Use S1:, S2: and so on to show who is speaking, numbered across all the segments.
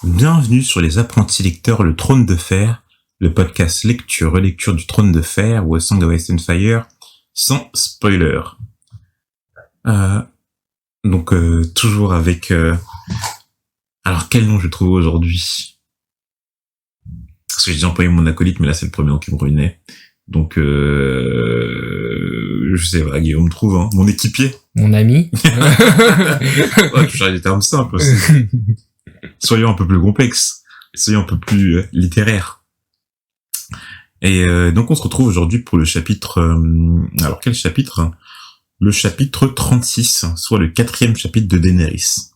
S1: Bienvenue sur Les Apprentis Lecteurs, le Trône de Fer, le podcast lecture-relecture du Trône de Fer ou A Song of Ice and Fire, sans spoiler. Toujours avec... Alors, quel nom je trouve aujourd'hui? Parce que j'ai déjà employé mon acolyte, mais là, c'est le premier nom qui me ruinait. Donc, je sais pas, Guillaume trouve, hein, mon équipier.
S2: Mon ami.
S1: Ouais, je cherche des termes simples aussi. Soyons un peu plus complexes. Soyons un peu plus littéraires. Et donc, on se retrouve aujourd'hui pour le chapitre... alors, quel chapitre? Le chapitre 36, soit le 4e chapitre de Daenerys.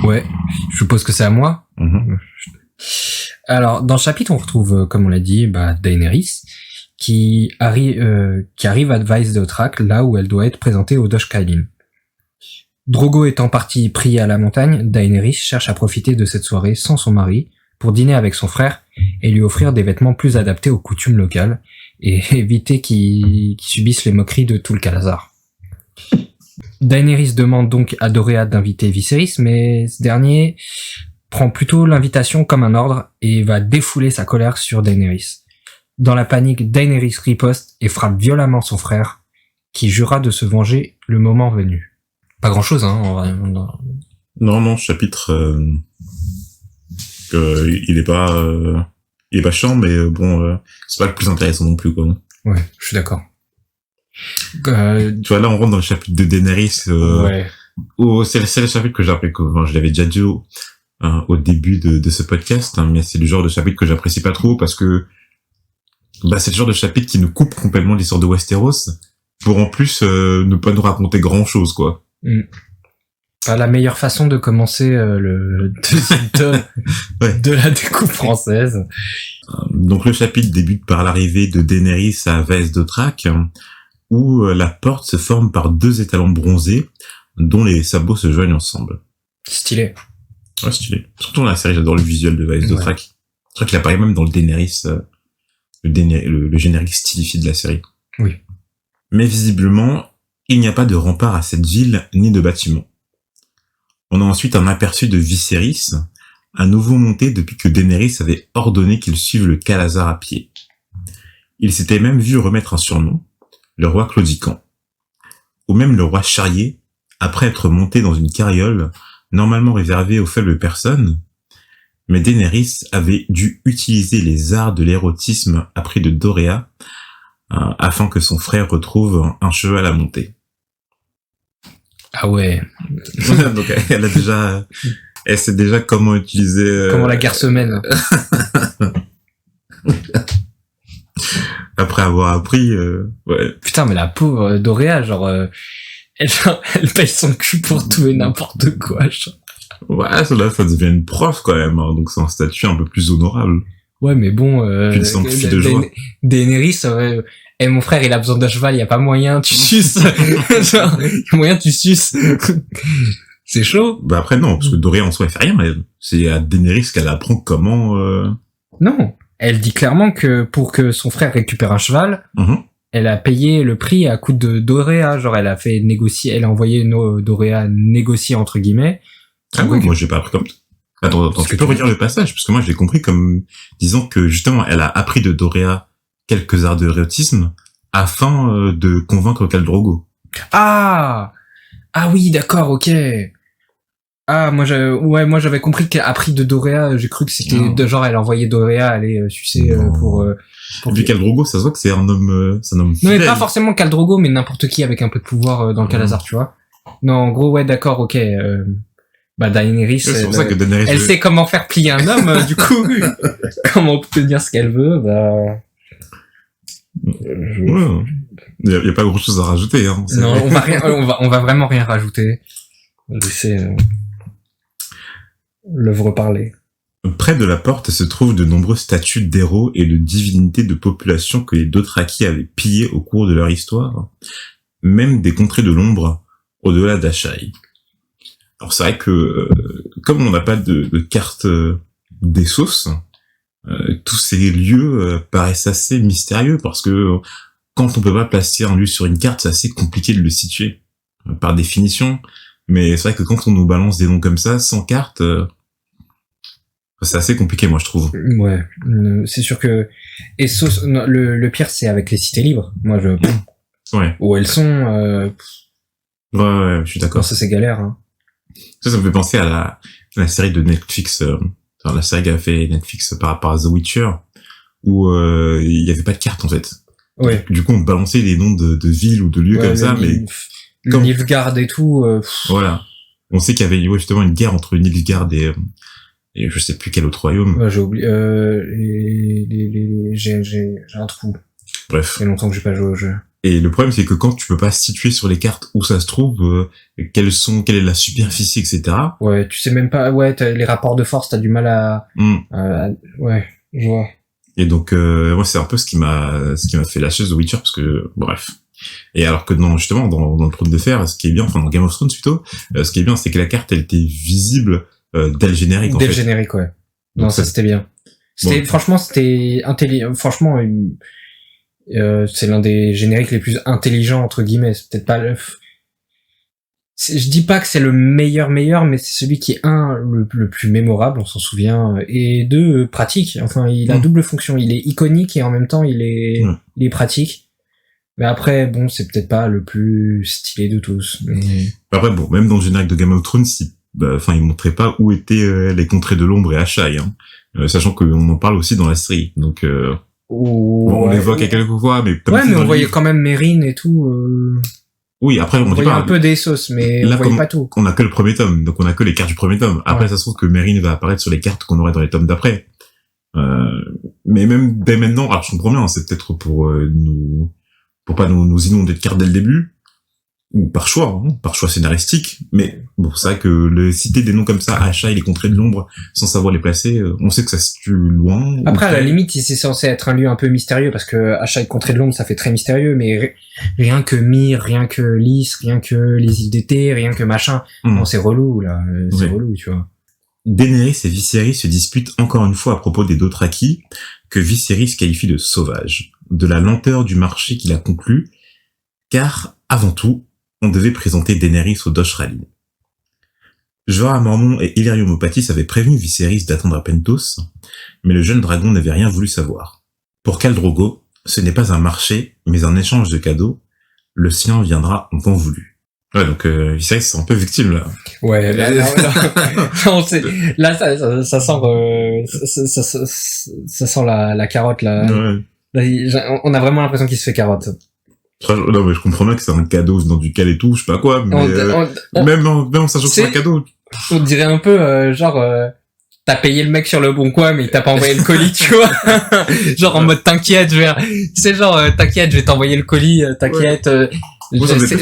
S2: Ouais, je suppose que c'est à moi.
S1: Mm-hmm.
S2: Alors, dans le chapitre, on retrouve, comme on l'a dit, Daenerys, qui arrive à Vaes Dothrak, là où elle doit être présentée au Dosh Khailin. Drogo étant parti pris à la montagne, Daenerys cherche à profiter de cette soirée sans son mari pour dîner avec son frère et lui offrir des vêtements plus adaptés aux coutumes locales et éviter qu'il subisse les moqueries de tout le Khalasar. Daenerys demande donc à Doreah d'inviter Viserys, mais ce dernier prend plutôt l'invitation comme un ordre et va défouler sa colère sur Daenerys. Dans la panique, Daenerys riposte et frappe violemment son frère, qui jura de se venger le moment venu. Pas grand-chose, hein, en vrai.
S1: Non, chapitre... il est pas chiant, mais c'est pas le plus intéressant non plus, quoi.
S2: Ouais, je suis d'accord.
S1: Tu vois, là, on rentre dans le chapitre de Daenerys.
S2: Ouais.
S1: C'est le chapitre que je l'avais déjà dit au début de ce podcast, hein, mais c'est le genre de chapitre que j'apprécie pas trop parce que c'est le genre de chapitre qui nous coupe complètement l'histoire de Westeros pour en plus ne pas nous raconter grand-chose, quoi.
S2: Pas la meilleure façon de commencer le deuxième tome
S1: ouais.
S2: de la découpe française.
S1: Donc le chapitre débute par l'arrivée de Daenerys à Vaes Dothrak, où la porte se forme par 2 étalons bronzés dont les sabots se joignent ensemble.
S2: Stylé.
S1: Ouais, stylé. Surtout dans la série, j'adore le visuel de Vaes Dothrak. Ouais. Je crois qu'il apparaît même dans le Daenerys, le générique stylifié de la série.
S2: Oui.
S1: Mais visiblement, il n'y a pas de rempart à cette ville, ni de bâtiment. On a ensuite un aperçu de Viserys, à nouveau monté depuis que Daenerys avait ordonné qu'il suive le Khalasar à pied. Il s'était même vu remettre un surnom, le roi Claudican. Ou même le roi Charrier, après être monté dans une carriole, normalement réservée aux faibles personnes, mais Daenerys avait dû utiliser les arts de l'érotisme appris de Doreah, afin que son frère retrouve un cheval à monter.
S2: Ah ouais.
S1: Donc elle sait déjà comment utiliser...
S2: Comment la guerre se mène.
S1: Après avoir appris... ouais.
S2: Putain, mais la pauvre Doreah, elle paye son cul pour tout et n'importe quoi.
S1: Ouais, ça devient une prof quand même, hein, donc c'est un statut un peu plus honorable.
S2: Ouais, mais bon... Daenerys, mon frère, il a besoin d'un cheval, y a pas moyen, tu suces. Genre, y a moyen, tu suces. C'est chaud.
S1: Après, non, parce que Doreah, en soi, elle fait rien, mais c'est à Daenerys qu'elle apprend comment...
S2: Non. Elle dit clairement que pour que son frère récupère un cheval, elle a payé le prix à coup de Doreah. Genre, elle a fait négocier, elle a envoyé Doreah négocier, entre guillemets.
S1: Ah ouais, moi, j'ai pas appris comme... Attends, tu peux redire le passage, parce que moi, je l'ai compris comme disant que, justement, elle a appris de Doreah quelques arts de érotisme afin de convaincre Khal Drogo.
S2: Ah oui, d'accord, ok. Ah, moi j'avais compris qu'elle a appris de Doreah, j'ai cru que c'était de genre elle envoyait Doreah aller sucer pour
S1: Vu Khal Drogo, ça se voit que c'est un homme
S2: fidèle. Non, mais pas forcément Khal Drogo, mais n'importe qui avec un peu de pouvoir dans le Khalasar, tu vois. Non, en gros, ouais, d'accord, ok. Daenerys,
S1: c'est pour ça que Daenerys
S2: elle sait comment faire plier un homme, du coup. Comment obtenir ce qu'elle veut,
S1: Ouais. Il y a pas grand chose à rajouter, hein.
S2: Non, on va vraiment rien rajouter. Laissez l'œuvre parler.
S1: Près de la porte se trouvent de nombreuses statues d'héros et de divinités de populations que les Dothraki avaient pillées au cours de leur histoire, même des contrées de l'ombre au-delà d'Ashai. Alors c'est vrai que comme on n'a pas de carte des sources, tous ces lieux paraissent assez mystérieux parce que quand on peut pas placer un lieu sur une carte, c'est assez compliqué de le situer par définition. Mais c'est vrai que quand on nous balance des noms comme ça, sans carte, c'est assez compliqué, moi je trouve.
S2: Ouais, c'est sûr que non, le pire c'est avec les cités libres. Moi
S1: Ouais.
S2: Où elles sont.
S1: Ouais, je suis d'accord.
S2: Ça c'est galère. Hein.
S1: Ça me fait penser à la série de Netflix, la série qu'a fait Netflix par rapport à The Witcher, où il y avait pas de carte en fait.
S2: Ouais.
S1: Du coup, on balançait les noms de villes ou de lieux comme ça, mais
S2: le Nilfgaard et tout.
S1: Voilà. On sait qu'il y avait justement une guerre entre Nilfgaard et je sais plus quel autre royaume.
S2: Ouais, j'ai oublié. J'ai un trou.
S1: Bref.
S2: Ça fait longtemps que j'ai pas joué au jeu.
S1: Et le problème, c'est que quand tu peux pas situer sur les cartes où ça se trouve, quelle est la superficie, etc.
S2: Ouais, tu sais même pas. Ouais, les rapports de force, t'as du mal à. Ouais, je vois.
S1: Et donc, moi, c'est un peu ce qui m'a fait lâcher The Witcher parce que, bref. Et alors que justement, dans le Trône de Fer, ce qui est bien, enfin, dans Game of Thrones plutôt, ce qui est bien, c'est que la carte, elle était visible, dès le générique, en fait.
S2: Dès le générique, ouais.
S1: Donc
S2: non, ça c'était bien. Franchement, c'était intelligent. Franchement, c'est l'un des génériques les plus intelligents, entre guillemets. C'est peut-être pas je dis pas que c'est le meilleur, mais c'est celui qui est le plus mémorable, on s'en souvient, et deux, pratique. Enfin, il a double fonction. Il est iconique et en même temps, il est pratique. Mais après, bon, c'est peut-être pas le plus stylé de tous. Mais...
S1: Après, bon, même dans le générique de Game of Thrones, il montrait pas où étaient les contrées de l'ombre et Asshai, hein. Sachant qu'on en parle aussi dans la série. Donc, on l'évoque à quelques fois, mais
S2: mais on voyait quand même Mérine et tout.
S1: Oui, après on
S2: voyait un peu des sauces, mais là, on voyait pas tout.
S1: On a que le premier tome, donc on a que les cartes du premier tome. Après, ça se trouve que Mérine va apparaître sur les cartes qu'on aurait dans les tomes d'après. Mais même dès maintenant, alors je comprends bien, c'est peut-être pour pas nous inonder de cartes dès le début, ou par choix scénaristique, mais bon, c'est vrai que citer des noms comme ça, Asshai, les contrées de l'ombre, sans savoir les placer, on sait que ça se situe loin.
S2: Après, à la limite, c'est censé être un lieu un peu mystérieux, parce que Asshai, contrées de l'ombre, ça fait très mystérieux, mais rien que Myr, rien que Lys, rien que les îles d'été, rien que machin, non, c'est relou, là, c'est relou, tu vois.
S1: Daenerys et Viserys se disputent encore une fois à propos des Dothraki, que Viserys qualifie de sauvages, de la lenteur du marché qu'il a conclu, car, avant tout, on devait présenter Daenerys au Dosh Rally. Jorah Mormont et Illyrio Mopatis avaient prévenu Viserys d'attendre à Pentos, mais le jeune dragon n'avait rien voulu savoir. Pour Khal Drogo, ce n'est pas un marché, mais un échange de cadeaux. Le sien viendra en temps voulu. Ouais, donc Viserys c'est un peu victime là.
S2: Ouais, là ça sent la carotte là.
S1: Ouais.
S2: Là, on a vraiment l'impression qu'il se fait carotte.
S1: Non mais je comprends bien que c'est un cadeau dans du cal et tout, je sais pas quoi, mais même en sachant que c'est un cadeau.
S2: On dirait un peu t'as payé le mec sur le bon coin mais il t'a pas envoyé le colis, tu vois. Genre en mode t'inquiète, t'inquiète, je vais t'envoyer le colis, t'inquiète.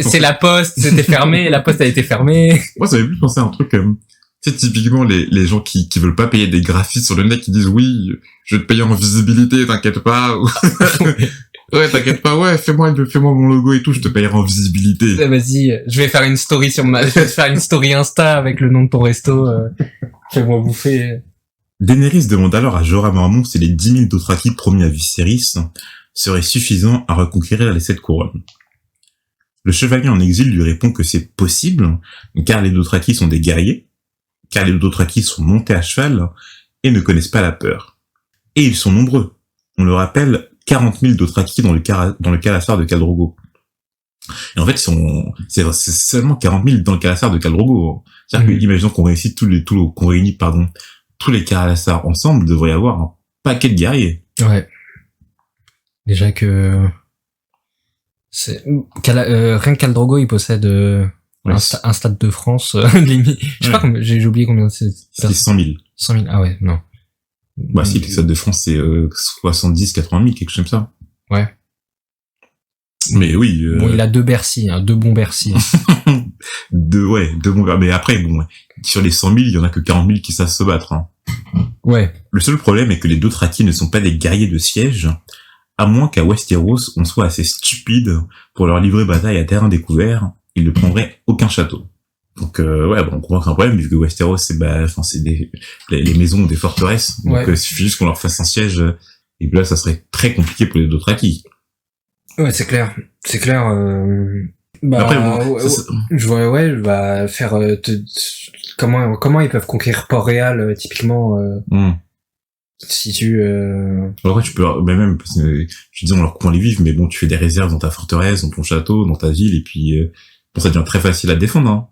S2: C'est la poste, c'était fermé, la poste a été fermée.
S1: Moi, ça m'avait plus pensé à un truc comme, tu sais, typiquement, les gens qui veulent pas payer des graphistes sur le net, qui disent oui, je vais te payer en visibilité, t'inquiète pas. Ouais, t'inquiète pas, ouais, fais-moi mon logo et tout, je te payerai en visibilité.
S2: Vas-y, je vais faire une story je vais te faire une story Insta avec le nom de ton resto, fais-moi bouffer.
S1: Daenerys demande alors à Jorah Mormont si les 10 000 Dothraki promis à Viserys seraient suffisants à reconquérir les 7 couronnes. Le chevalier en exil lui répond que c'est possible, car les Dothraki sont des guerriers, car les Dothraki sont montés à cheval et ne connaissent pas la peur. Et ils sont nombreux. On le rappelle, 40 000 Dothraki dans le Khalasar de Khal Drogo. Et en fait, c'est seulement 40 000 dans le Khalasar de Khal Drogo. C'est-à-dire que, imaginons qu'on réunit tous les Khalasar ensemble, devrait y avoir un paquet de guerriers.
S2: Ouais. Déjà que, rien que Khal Drogo, il possède, un stade de France, limite. Je sais pas combien, j'ai oublié combien c'est.
S1: C'était 100 000.
S2: 100 000, ah ouais, non.
S1: Bah si, le stade de France, c'est 70, 80 000, quelque chose comme ça.
S2: Ouais.
S1: Mais oui.
S2: Bon, il a 2 Bercy, deux bons Bercy.
S1: deux bons Bercy. Mais après, bon, sur les 100 000, il y en a que 40 000 qui savent se battre. Hein.
S2: Ouais.
S1: Le seul problème est que les Dothraki ne sont pas des guerriers de siège, à moins qu'à Westeros, on soit assez stupide pour leur livrer bataille à terrain découvert, ils ne prendraient aucun château. Donc ouais, bon, on comprend que c'est un problème vu que Westeros c'est les maisons des forteresses. Donc
S2: Ouais.
S1: il suffit juste qu'on leur fasse un siège et puis là ça serait très compliqué pour les Dothraki.
S2: Ouais, c'est clair. C'est clair.
S1: Mais après bon,
S2: je vois, ouais, bah faire comment ils peuvent conquérir Port-Réal typiquement si tu
S1: après tu peux mais même parce que je dis on leur coupe les vivres, mais bon tu fais des réserves dans ta forteresse, dans ton château, dans ta ville et puis bon ça devient très facile à défendre. Hein.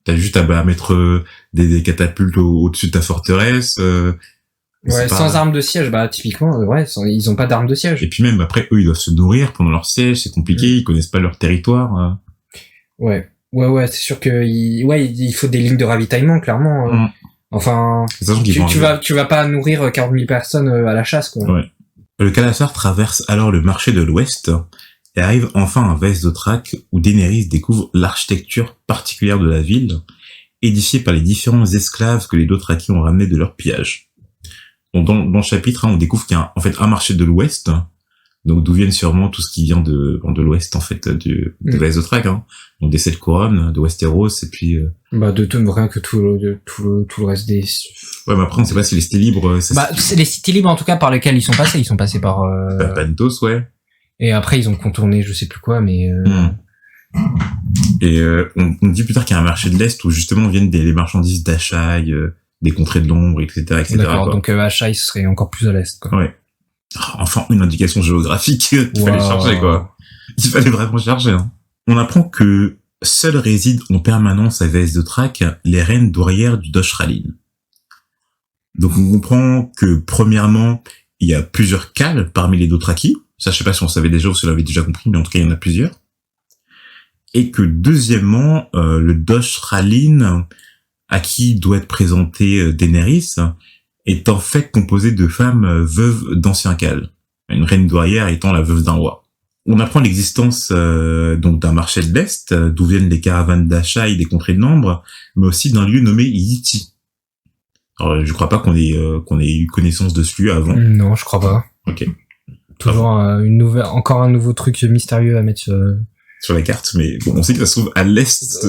S1: T'as juste à mettre des catapultes au-dessus de ta forteresse.
S2: ouais, sans armes de siège, bah typiquement, ouais, ils ont pas d'armes de siège.
S1: Et puis même après eux ils doivent se nourrir pendant leur siège, c'est compliqué, ils connaissent pas leur territoire.
S2: Ouais, c'est sûr que il faut des lignes de ravitaillement clairement. Enfin, tu vas pas nourrir 40 000 personnes à la chasse quoi.
S1: Ouais. Le Khalasar traverse alors le marché de l'Ouest et arrive enfin à Vaes Dothrak où Daenerys découvre l'architecture particulière de la ville, édifiée par les différents esclaves que les Dothraki ont ramenés de leur pillage. Donc dans le chapitre, on découvre qu'il y a en fait un marché de l'Ouest, donc d'où viennent sûrement tout ce qui vient de l'Ouest en fait de Vaes Dothrak, donc des 7 couronnes, de Westeros et puis
S2: rien que tout le reste des.
S1: Ouais, mais après on sait pas si les cités libres.
S2: C'est les cités libres en tout cas par lesquels ils sont passés. Ils sont passés par.
S1: Pentos, ouais.
S2: Et après ils ont contourné je sais plus quoi, mais.
S1: Et on dit plus tard qu'il y a un marché de l'Est où justement viennent les marchandises d'Ashaï, des contrées de l'ombre, etc., etc.
S2: D'accord,
S1: quoi.
S2: donc Ashaï serait encore plus à l'Est, quoi.
S1: Ouais. Enfin, une indication géographique qu'il fallait chercher, quoi. Il fallait vraiment chercher, hein. On apprend que seules résident en permanence à Vaes Dothrak les reines douairières du Dosh Rallyn. Donc on comprend que, premièrement, il y a plusieurs Khals parmi les Dothraki. Ça, je sais pas si on savait déjà ou si on l'avait déjà compris, mais en tout cas, il y en a plusieurs. Et que, deuxièmement, le Dosh Rallyn, à qui doit être présenté Daenerys, est en fait composé de femmes veuves d'anciens Khals. Une reine douairière étant la veuve d'un roi. On apprend l'existence donc d'un marché de l'Est, d'où viennent les caravanes d'Ashaï des contrées de l'ombre, mais aussi d'un lieu nommé Yiti. Alors, je crois pas qu'on ait eu connaissance de ce lieu avant.
S2: Non, je crois pas.
S1: Ok.
S2: Toujours encore un nouveau truc mystérieux à mettre
S1: sur la carte, mais bon, on sait que ça se trouve à l'est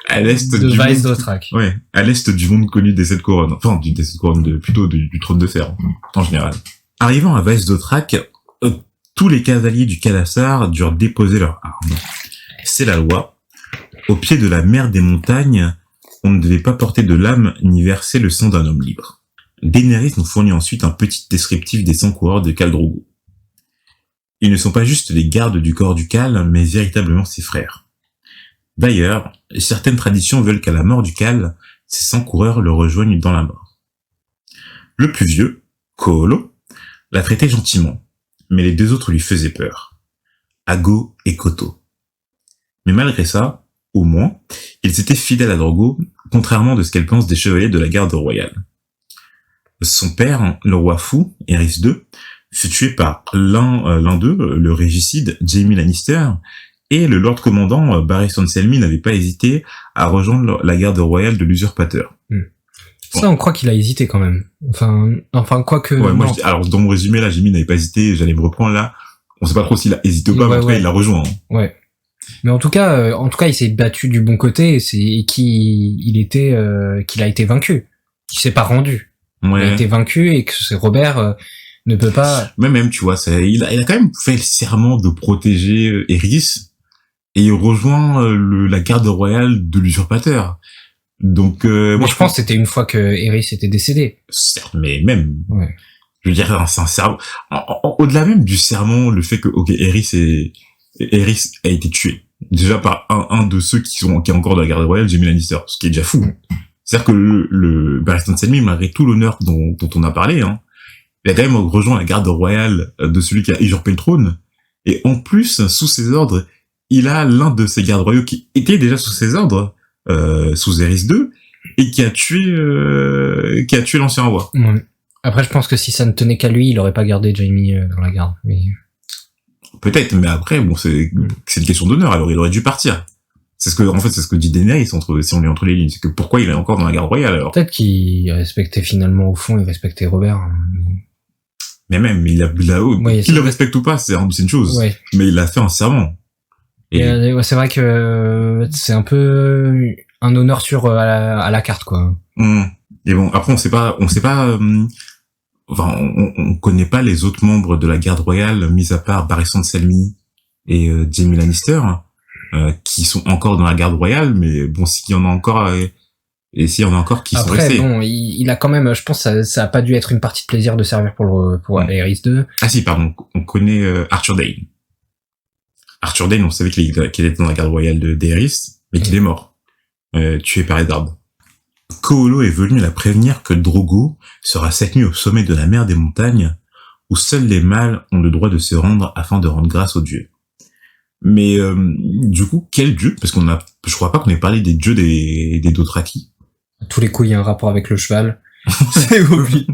S1: à l'est
S2: de Vaes Dothrak.
S1: Ouais, à l'est du monde connu des 7 couronnes. Enfin, des 7 couronnes plutôt du trône de fer, en général. Arrivant à Vaes Dothrak, tous les cavaliers du Khalasar durent déposer leurs armes. C'est la loi. Au pied de la mer des montagnes, on ne devait pas porter de lame ni verser le sang d'un homme libre. Daenerys nous fournit ensuite un petit descriptif des 100 coureurs de Khal Drogo. Ils ne sont pas juste les gardes du corps du Khal, mais véritablement ses frères. D'ailleurs, certaines traditions veulent qu'à la mort du Khal, ces 100 coureurs le rejoignent dans la mort. Le plus vieux, Koolo, l'a traité gentiment, mais les 2 autres lui faisaient peur. Ago et Koto. Mais malgré ça, au moins, ils étaient fidèles à Drogo, contrairement de ce qu'elle pense des chevaliers de la garde royale. Son père, le roi fou, Aerys II, fut tué par l'un d'eux, le régicide Jaime Lannister, et le Lord Commandant Barristan Selmy n'avait pas hésité à rejoindre la garde royale de l'usurpateur.
S2: Ça, on croit qu'il a hésité quand même. Enfin, quoi que...
S1: Ouais, alors, dans mon résumé, là, Jaime n'avait pas hésité, j'allais me reprendre là. On sait pas trop s'il a hésité ou pas, mais en tout cas, il l'a rejoint.
S2: Ouais. Mais en tout cas, il s'est battu du bon côté et qu'il a été vaincu. Il s'est pas rendu.
S1: Ouais.
S2: Il a été vaincu et que c'est Robert ne peut pas...
S1: Même, tu vois, il a quand même fait le serment de protéger Aerys et il rejoint la garde royale de l'usurpateur. Donc,
S2: moi, je pense que c'était une fois que Aerys était décédé.
S1: Certes, mais même.
S2: Ouais.
S1: Je veux dire, c'est un serment. Au-delà même du serment, le fait que, Aerys a été tué. Déjà par un de ceux qui est encore dans la garde royale, Jaime Lannister. Ce qui est déjà fou. C'est-à-dire que le Barristan Selmy, malgré tout l'honneur dont on a parlé, il a quand même rejoint la garde royale de celui qui a usurpé le trône. Et en plus, sous ses ordres, il a l'un de ses gardes royaux qui était déjà sous ses ordres, sous Aerys II, et qui a tué l'ancien roi.
S2: Ouais. Après, je pense que si ça ne tenait qu'à lui, il aurait pas gardé Jaime dans la garde. Mais...
S1: Peut-être, mais après, bon, c'est une question d'honneur, alors il aurait dû partir. C'est ce que dit Daenerys si on lit entre les lignes. C'est que pourquoi il est encore dans la garde royale, alors?
S2: Peut-être qu'il respectait finalement, au fond, il respectait Robert.
S1: Mais même, qu'il le respecte ou pas, c'est une chose.
S2: Ouais.
S1: Mais il a fait un serment.
S2: Et c'est vrai que c'est un peu un honneur sur à la carte, quoi.
S1: Et bon, après, on sait pas, enfin, on connaît pas les autres membres de la garde royale, mis à part Barristan Selmy et Jaime Lannister, qui sont encore dans la garde royale, mais bon, s'il y en a encore, et s'il y en a encore qui sont restés.
S2: Après, bon, il a quand même, je pense, ça a pas dû être une partie de plaisir de servir pour Aerys 2.
S1: Ah si, pardon, on connaît Arthur Dayne. Arthur Dayne, on savait qu'il était dans la garde royale de Daenerys, mais qu'il est mort, tué par Eddard. Koolo est venu la prévenir que Drogo sera cette nuit au sommet de la mer des montagnes, où seuls les mâles ont le droit de se rendre afin de rendre grâce aux dieux. Mais du coup, quel dieu? Parce je crois pas qu'on ait parlé des dieux des Dothraki.
S2: Tous les coups, il y a un rapport avec le cheval. C'est oublié.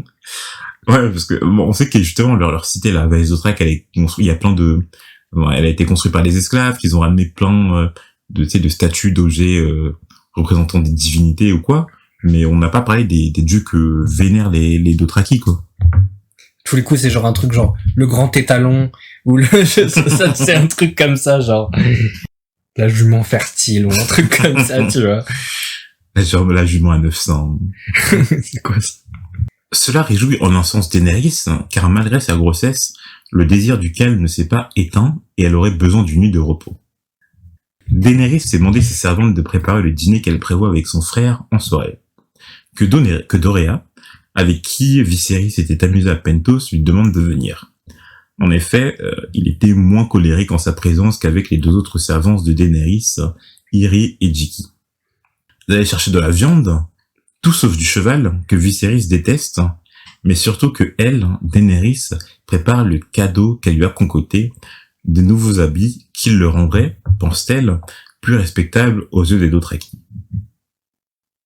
S1: Ouais, parce que bon, on sait que justement leur cité, la Vaes Dothrak, elle est construite. Il y a plein de, elle a été construite par les esclaves, qu'ils ont ramené plein de statues, d'objets représentant des divinités ou quoi. Mais on n'a pas parlé des dieux que vénèrent les Dothraki, quoi.
S2: Tous les coups, c'est genre un truc genre le grand étalon ou ça c'est un truc comme ça, genre la jument fertile ou un truc comme ça, tu vois.
S1: Genre la jument à 900.
S2: C'est quoi ça?
S1: Cela réjouit en un sens Daenerys, car malgré sa grossesse, le désir du calme ne s'est pas éteint et elle aurait besoin d'une nuit de repos. Daenerys s'est demandé ses servantes de préparer le dîner qu'elle prévoit avec son frère en soirée. Que Dorea, avec qui Viserys s'était amusé à Pentos, lui demande de venir. En effet, il était moins colérique en sa présence qu'avec les deux autres servantes de Daenerys, Irri et Jiki. Vous allez chercher de la viande, tout sauf du cheval, que Viserys déteste, mais surtout que elle, Daenerys, prépare le cadeau qu'elle lui a concocté, de nouveaux habits qui le rendraient, pense-t-elle, plus respectable aux yeux des Dothraki.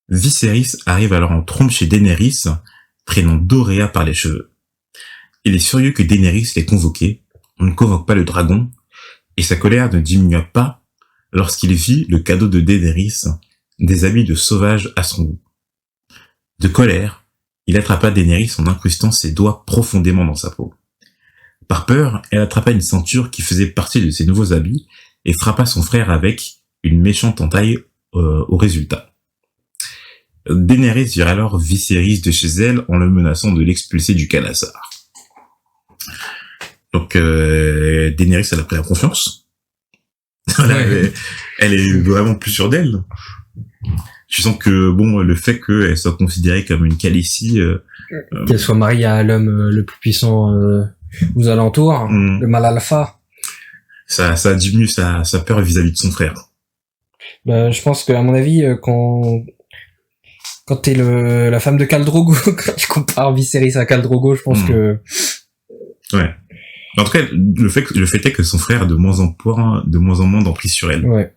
S1: Viserys arrive alors en trompe chez Daenerys, prenant Dorea par les cheveux. Il est furieux que Daenerys l'ait convoqué, on ne convoque pas le dragon, et sa colère ne diminua pas lorsqu'il vit le cadeau de Daenerys, des habits de sauvage à son goût. De colère, il attrapa Daenerys en incrustant ses doigts profondément dans sa peau. Par peur, elle attrapa une ceinture qui faisait partie de ses nouveaux habits et frappa son frère avec une méchante entaille au résultat. Daenerys vire alors Viserys de chez elle en le menaçant de l'expulser du Khalasar. Donc Daenerys, elle a pris la confiance. Elle est vraiment plus sûre d'elle. Je sens que bon, le fait qu'elle soit considérée comme une Khaleesi,
S2: qu'elle soit mariée à l'homme le plus puissant aux alentours, le mal alpha,
S1: ça diminue sa peur vis-à-vis de son frère.
S2: Je pense que à mon avis, quand t'es la femme de Khal Drogo, quand tu compares Viserys à Khal Drogo, je pense que
S1: ouais. En tout cas, le fait est que son frère a de moins en moins d'emprise sur elle.
S2: Ouais.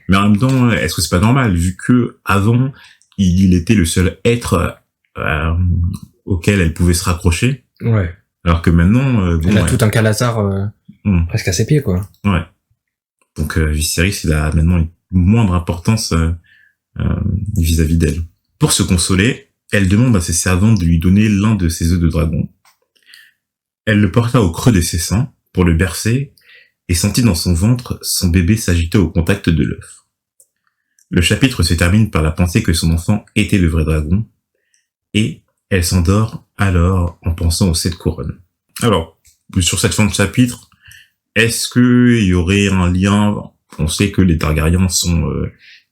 S1: Mais en même temps, est-ce que c'est pas normal, vu que avant, il était le seul être auquel elle pouvait se raccrocher.
S2: Ouais.
S1: Alors que maintenant,
S2: elle a tout un Khalasar presque à ses pieds, quoi.
S1: Ouais. Donc Viserys, il a maintenant une moindre importance vis-à-vis d'elle. Pour se consoler, elle demande à ses servantes de lui donner l'un de ses œufs de dragon. Elle le porta au creux de ses seins pour le bercer et sentit dans son ventre son bébé s'agiter au contact de l'œuf. Le chapitre se termine par la pensée que son enfant était le vrai dragon, et elle s'endort alors en pensant aux 7 couronnes. Alors, sur cette fin de chapitre, est-ce qu'il y aurait un lien? On sait que les Targaryens sont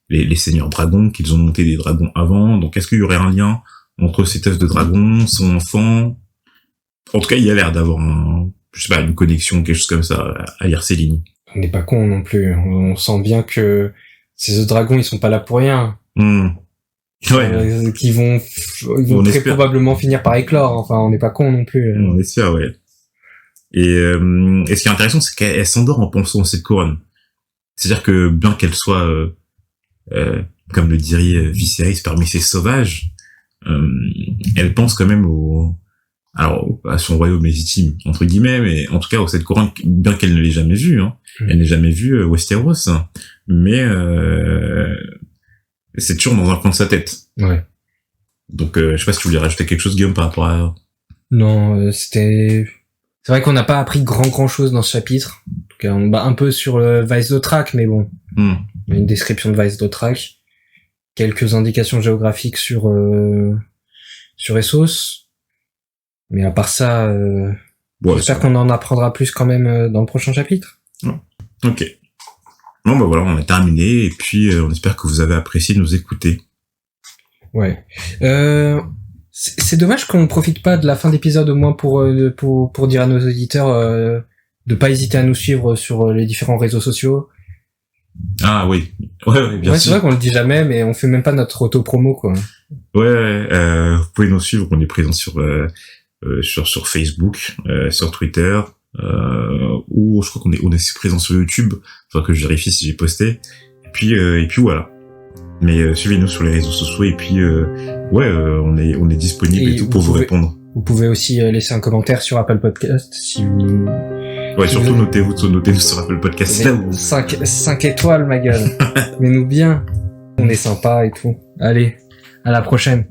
S1: les seigneurs dragons, qu'ils ont monté des dragons avant, donc est-ce qu'il y aurait un lien entre cet œuf de dragon, son enfant? En tout cas, il y a l'air d'avoir une connexion, quelque chose comme ça, à lire ces lignes.
S2: On n'est pas con non plus. On sent bien que ces œufs dragons, ils sont pas là pour rien.
S1: Ouais.
S2: Qu'ils vont très probablement finir par éclore. Enfin, on n'est pas con non plus.
S1: On espère, ouais. Et ce qui est intéressant, c'est qu'elle s'endort en pensant à cette couronne. C'est-à-dire que bien qu'elle soit, comme le dirait Viserys, parmi ces sauvages, elle pense quand même à son royaume légitime, entre guillemets, mais en tout cas, cette couronne, bien qu'elle ne l'ait jamais vue, elle n'ait jamais vu Westeros, mais c'est toujours dans un coin de sa tête. Ouais. Donc, je sais pas si tu voulais rajouter quelque chose, Guillaume, par rapport à...
S2: Non, c'est vrai qu'on n'a pas appris grand chose dans ce chapitre. En tout cas, on bat un peu sur le Vaes Dothrak, mais bon. Il y a une description de Vaes Dothrak. quelques indications géographiques sur Essos. Mais à part ça, j'espère qu'on en apprendra plus quand même dans le prochain chapitre.
S1: Ok. Bon bah voilà, on a terminé et puis on espère que vous avez apprécié de nous écouter.
S2: Ouais. C'est dommage qu'on profite pas de la fin d'épisode au moins pour dire à nos auditeurs de pas hésiter à nous suivre sur les différents réseaux sociaux.
S1: Ah oui, ouais, bien sûr.
S2: C'est vrai qu'on le dit jamais, mais on fait même pas notre auto-promo, quoi.
S1: Ouais, vous pouvez nous suivre, on est présent sur Facebook, sur Twitter, ou je crois qu'on est présent sur YouTube. Faudra que je vérifie si j'ai posté. Et puis voilà. Mais suivez-nous sur les réseaux sociaux et puis on est disponible et tout pour vous répondre.
S2: Vous pouvez aussi laisser un commentaire sur Apple Podcast si vous.
S1: Ouais, surtout notez-nous sur Apple Podcast là où.
S2: 5 étoiles, ma gueule. Mais nous bien. On est sympa et tout. Allez, à la prochaine.